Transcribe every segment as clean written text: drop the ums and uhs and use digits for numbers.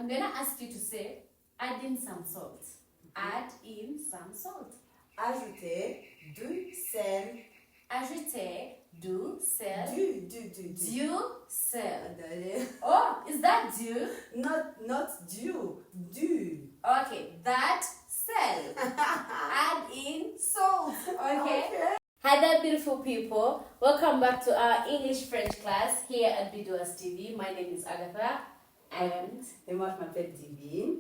I'm going to ask you to say, add in some salt. Add in some salt. Ajouter du sel. Ajouter du sel. Du sel. sel. Oh, is that du? Not du. Okay, that sel. Add in salt. Okay? Hi there, beautiful people. Welcome back to our English-French class here at B-doers TV. My name is Agatha and... Et moi, je m'appelle Divine.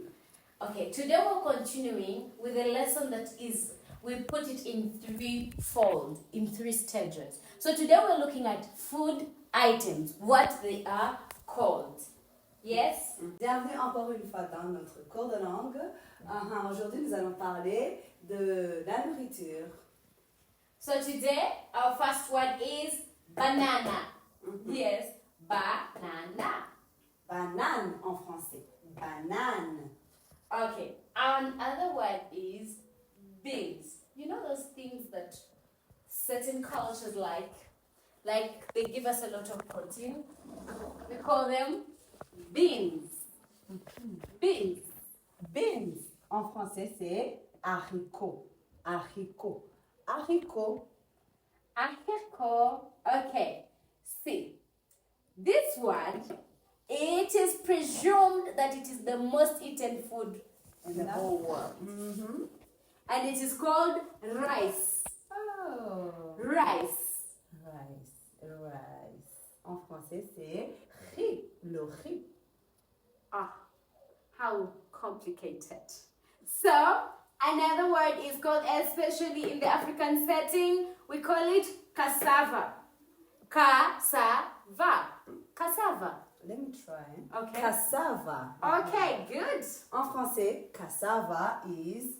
Okay, today we're continuing with a lesson that is, we put it in three stages. So today we're looking at food items, what they are called. Yes? Bienvenue encore une fois dans notre cours de langue. Aujourd'hui, nous allons parler de la nourriture. So today, our first word is banana. Yes, banana. Banane en français. Banane. Okay, another word is beans. You know those things that certain cultures like they give us a lot of protein? We call them beans. Beans. Beans. En français, c'est haricots. Haricots. Haricots. Haricot. Okay, see, this word, it is presumed that it is the most eaten food in the whole world. Mm-hmm. And it is called rice. Oh. Rice. Rice. En français, c'est riz. Le riz. Ah, how complicated. So, another word is called, especially in the African setting, we call it cassava. Cassava. Cassava. Let me try. Okay. Cassava. Okay, good. En français, cassava is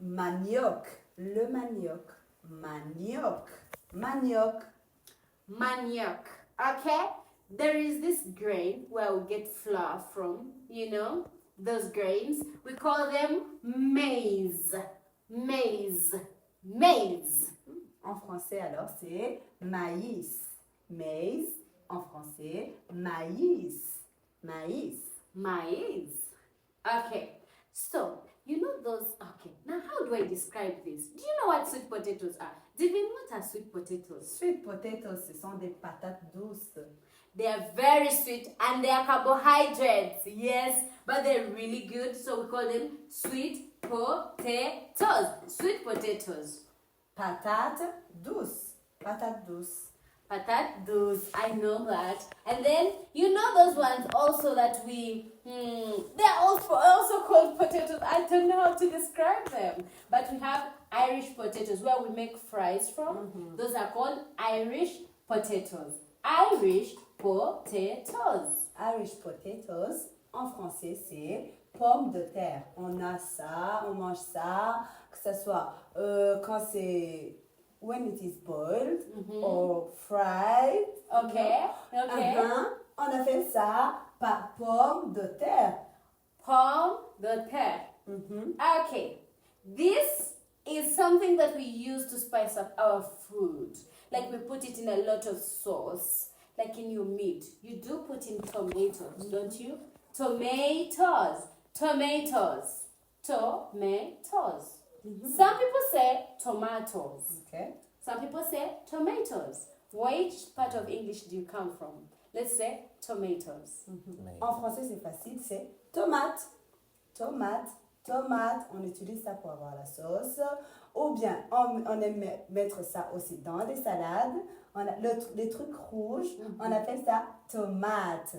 manioc. Le manioc. Manioc. Manioc. Manioc. Okay? There is this grain where we get flour from, you know, those grains. We call them maize. Maize. Maize. En français, alors, c'est maïs. Maize. En français, maïs. Maïs. Maize. Okay. So, you know those... Okay. Now, how do I describe this? Do you know what sweet potatoes are? Divine, what are sweet potatoes? Sweet potatoes, ce sont des patates douces. They are very sweet and they are carbohydrates. Yes, but they're really good. So we call them sweet potatoes. Sweet potatoes. Patates douces. Patates douces. Patate douce, I know that. And then, you know those ones also that they're also called potatoes. I don't know how to describe them. But we have Irish potatoes where we make fries from. Mm-hmm. Those are called Irish potatoes. Irish potatoes. Irish potatoes, en français, c'est pommes de terre. On a ça, on mange ça, que ce soit quand c'est... when it is boiled or fried. Okay, okay. On appelle ça pomme de terre. Pomme de terre. Okay. This is something that we use to spice up our food. Like we put it in a lot of sauce. Like in your meat. You do put in tomatoes, don't you? Tomatoes. Tomatoes. Tomatoes. Some people say tomatoes. Okay. Some people say tomatoes. Which part of English do you come from? Let's say tomatoes. En français, c'est facile, c'est tomate. Tomate. Tomate. On utilise ça pour avoir la sauce. Ou bien, on aime mettre ça aussi dans des salades. On a les trucs rouges, on appelle ça tomate.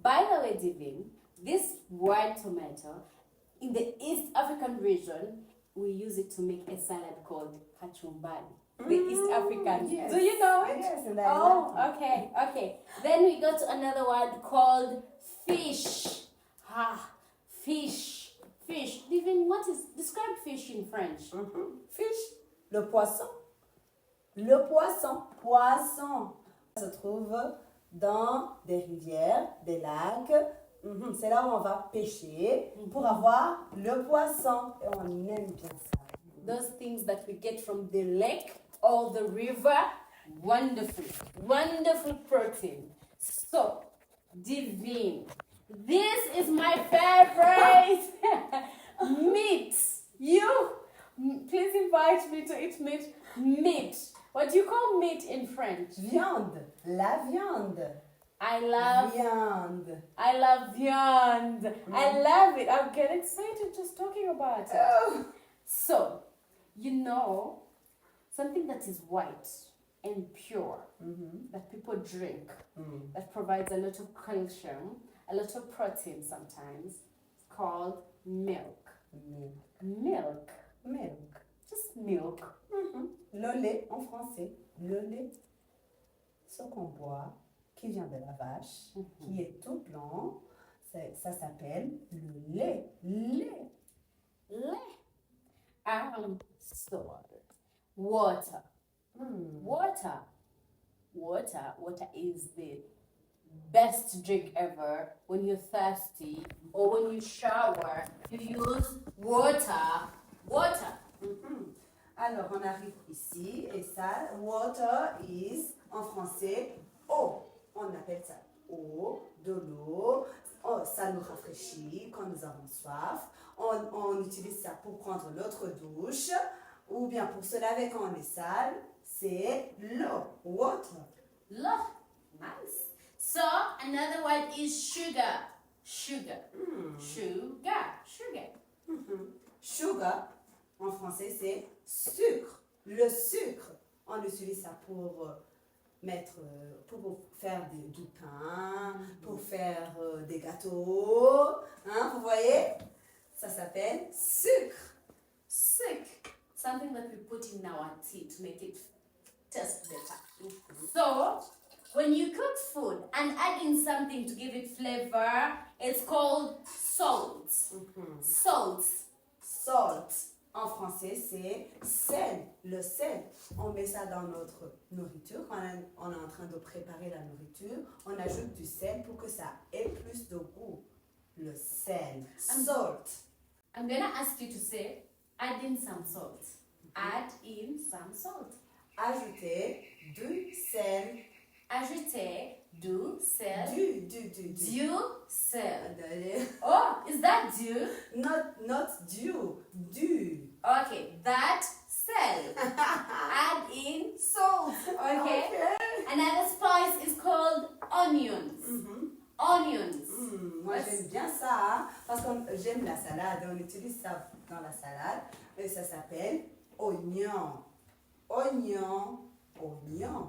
By the way, Divine, this word tomato, in the East African region, we use it to make a salad called kachumbari. The East African. Yes. Do you know it? Yes. And Okay. Then we go to another word called fish. Fish. Divine, describe fish in French? Fish. Le poisson. Le poisson. Poisson. Ça se trouve dans des rivières, des lacs. C'est là où on va pêcher pour avoir le poisson. Et on aime bien ça. Those things that we get from the lake or the river, wonderful protein. So, Divine, this is my favorite meat in French? Viande. La viande. I love Viande. viande. I love it. I'm getting excited just talking about it. Oh. So, you know, something that is white and pure that people drink, that provides a lot of calcium, a lot of protein sometimes, it's called milk. Milk. Milk. Just milk. Le lait en français. Le lait. Ce qu'on boit, qui vient de la vache, qui est tout blanc, ça s'appelle le lait. Lait. So, water. Water is the best drink ever. When you're thirsty or when you shower, you use water. Alors, on arrive ici et ça, water is en français eau. On appelle ça eau, de l'eau. Oh, ça nous rafraîchit quand nous avons soif. On utilise ça pour prendre notre douche ou bien pour se laver quand on est sale. C'est l'eau, water. L'eau. Nice. So, another word is sugar. Sugar. Sugar, en français, c'est sucre. Le sucre, on utilise ça pour pour faire du pain, pour faire des gâteaux. Hein, vous voyez? Ça s'appelle sucre. Something that we put in our tea to make it taste better. So, when you cook food and add in something to give it flavor, it's called salt. Salt. En français, c'est sel. Le sel. On met ça dans notre nourriture. Quand on est en train de préparer la nourriture, on ajoute du sel pour que ça ait plus de goût. Le sel. Salt. I'm going to ask you to say, add in some salt. Add in some salt. Ajouter du sel. Ajouter du sel. Du sel. sel. Oh, is that du? Not du. Okay, that sel. Add in salt. Okay? Another spice is called onions. Onions. Moi, j'aime bien ça, hein, parce que j'aime la salade. On utilise ça dans la salade et ça s'appelle oignon. Oignon,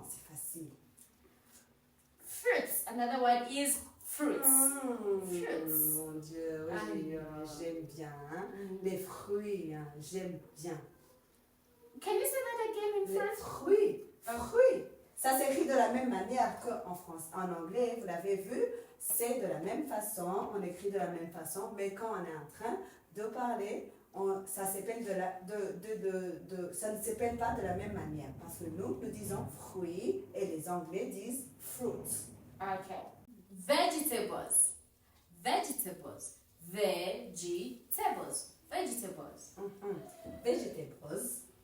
c'est facile. Fruits. Another word is fruits. Fruits. Mon Dieu, oui, j'aime bien. Hein. Les fruits, hein, j'aime bien. Can you say that again in Les French? fruits. Ça s'écrit de la même manière qu'en France. En anglais, vous l'avez vu, c'est de la même façon, on écrit de la même façon, mais quand on est en train de parler, ça s'appelle ça ne s'appelle pas de la même manière. Parce que nous disons fruits et les Anglais disent fruits. Okay. Vegetables. Vegetables.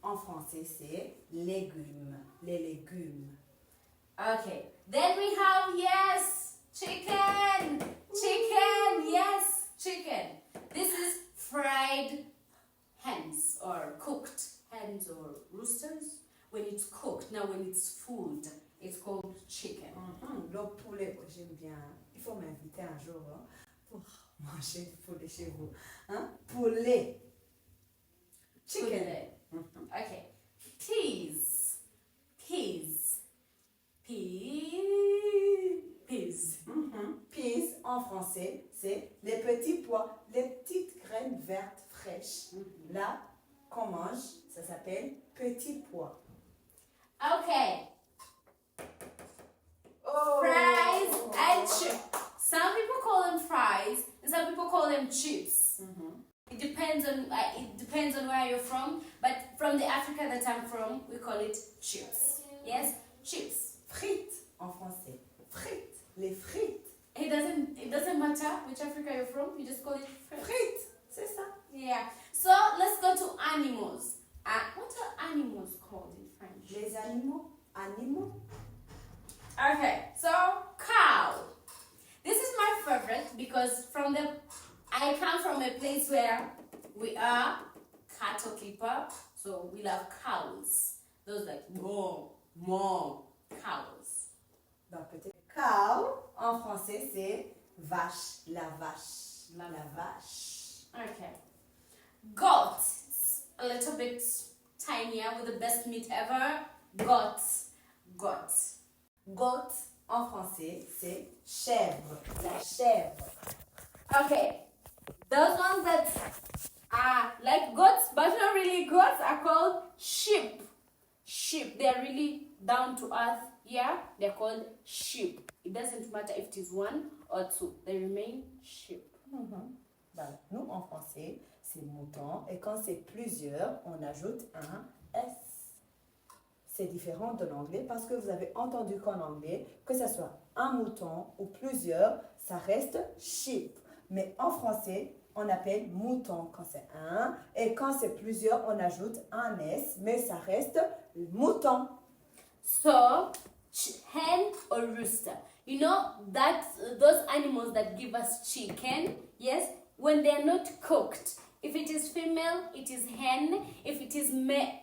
En français, c'est légumes. Les légumes. Okay. Then we have, yes, chicken. Yes, chicken. This is fried hens or cooked hens or roosters. When it's cooked, now when it's food, it's called chicken. Le poulet, j'aime bien. Il faut m'inviter un jour pour manger du poulet chez vous. Hein? Poulet. Chicken. Okay. Peas. Peas, en français, c'est les petits pois, les petites graines vertes fraîches. Là, qu'on mange, ça s'appelle petits pois. Okay. Oh. Fries and chips. Some people call them fries, and some people call them chips. It depends on where you're from, but from the Africa that I'm from, we call it chips. Yes, chips. Frites, en français. Frites, les frites. It doesn't matter which Africa you're from, you just call it frites. Frites, c'est ça. Yeah. So let's go to animals. What are animals called in French? Les animaux. Okay, so cow. This is my favorite because I come from a place where we are cattle keeper, so we love cows. Those like moo, more cows. Donc, peut-être cow, en français, c'est vache, la vache. La vache. Okay. Goat. It's a little bit tinier with the best meat ever. Goat. Goat. Goat, en français, c'est chèvre, la chèvre. Okay. Those ones that are like goats, but not really goats, are called sheep. Sheep. They're really down to earth. Yeah, they're called sheep. It doesn't matter if it is one or two. They remain sheep. Voilà. Nous, en français, c'est mouton. Et quand c'est plusieurs, on ajoute un S. C'est différent de l'anglais parce que vous avez entendu qu'en anglais, que ce soit un mouton ou plusieurs, ça reste sheep. Mais en français, on appelle mouton quand c'est un. Et quand c'est plusieurs, on ajoute un S. Mais ça reste mouton. So, hen or rooster. You know that those animals that give us chicken, yes, when they are not cooked. If it is female, it is hen. If it is male,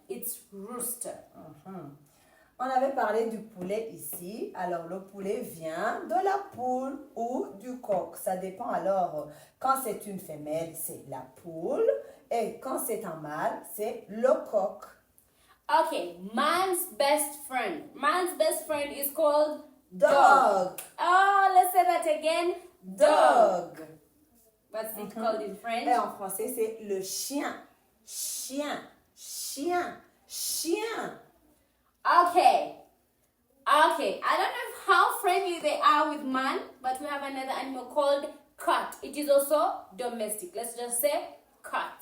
it's rooster. On avait parlé du poulet ici. Alors, le poulet vient de la poule ou du coq. Ça dépend. Alors, quand c'est une femelle, c'est la poule. Et quand c'est un mâle, c'est le coq. Okay, man's best friend. Man's best friend is called Dog. Oh, let's say that again. Dog. What's it called in French? Et en français, c'est le chien. Chien. Chien. Chien. Okay. Okay. I don't know how friendly they are with man, but we have another animal called cat. It is also domestic. Let's just say cat.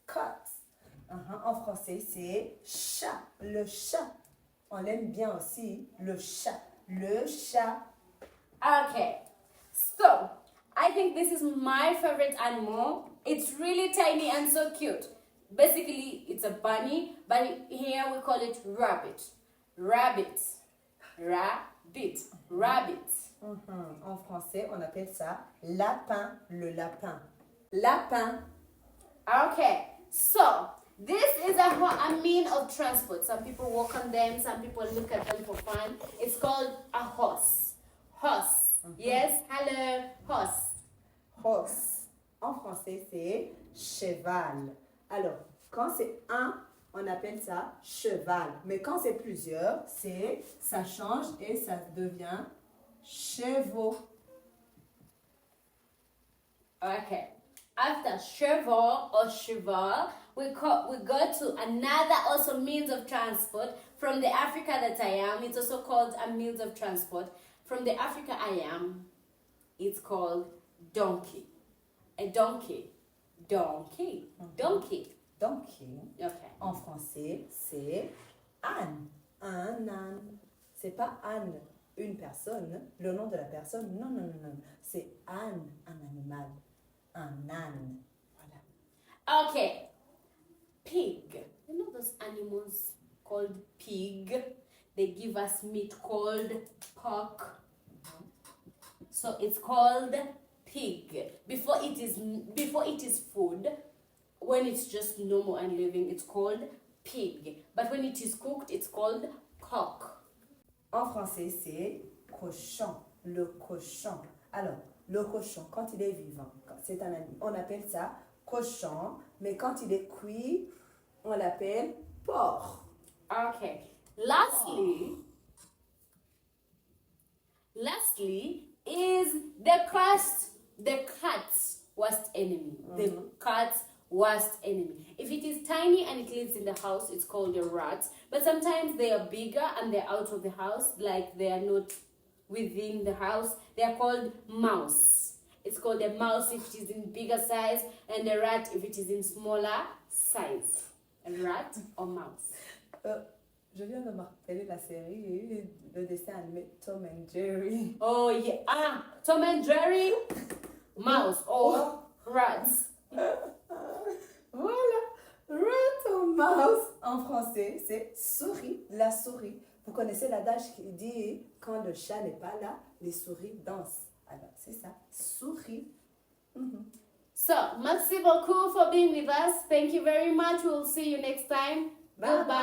Cat. En français, c'est chat. Le chat. On l'aime bien aussi, le chat. Le chat. Okay. So, I think this is my favorite animal. It's really tiny and so cute. Basically, it's a bunny, but here we call it rabbit. Rabbit. Rabbit. Rabbit. En français, on appelle ça lapin. Le lapin. Lapin. Okay. So, this is a mean of transport. Some people walk on them, some people look at them for fun. It's called a horse. Horse. Yes? Hello, horse. Horse. En français, c'est cheval. Alors, quand c'est un, on appelle ça cheval. Mais quand c'est plusieurs, ça change et ça devient chevaux. Okay. After cheval or cheval, we go to another also means of transport. From the Africa that I am, it's also called a means of transport. From the Africa I am, it's called donkey. A donkey. Donkey. Donkey. Donkey. Okay. En français, c'est âne. Un âne. C'est pas âne, une personne, le nom de la personne. Non, non, non, non. C'est âne, un animal. Un âne. Voilà. Okay. Pig. You know those animals called pig? They give us meat called pork. So it's called pig. Before it is food, when it's just normal and living, it's called pig. But when it is cooked, it's called cock. En français, c'est cochon. Le cochon. Alors, le cochon, quand il est vivant, c'est un animal, on appelle ça cochon, mais quand il est cuit, on l'appelle porc. Okay. Lastly is the cat's worst enemy. The cat's worst enemy. If it is tiny and it lives in the house, it's called a rat. But sometimes they are bigger and they're out of the house, like they are not within the house. They are called mouse. It's called a mouse if it is in bigger size, and a rat if it is in smaller size. A rat or mouse. Je viens de me rappeler la série, il y a eu le dessin animé Tom and Jerry. Oh yeah, Tom and Jerry, mouse or rats. Voilà, rat or mouse en français, c'est souris, la souris. Vous connaissez l'adage qui dit quand le chat n'est pas là, les souris dansent. Alors c'est ça, souris. So, merci beaucoup for being with us. Thank you very much. We'll see you next time. Bye. Goodbye.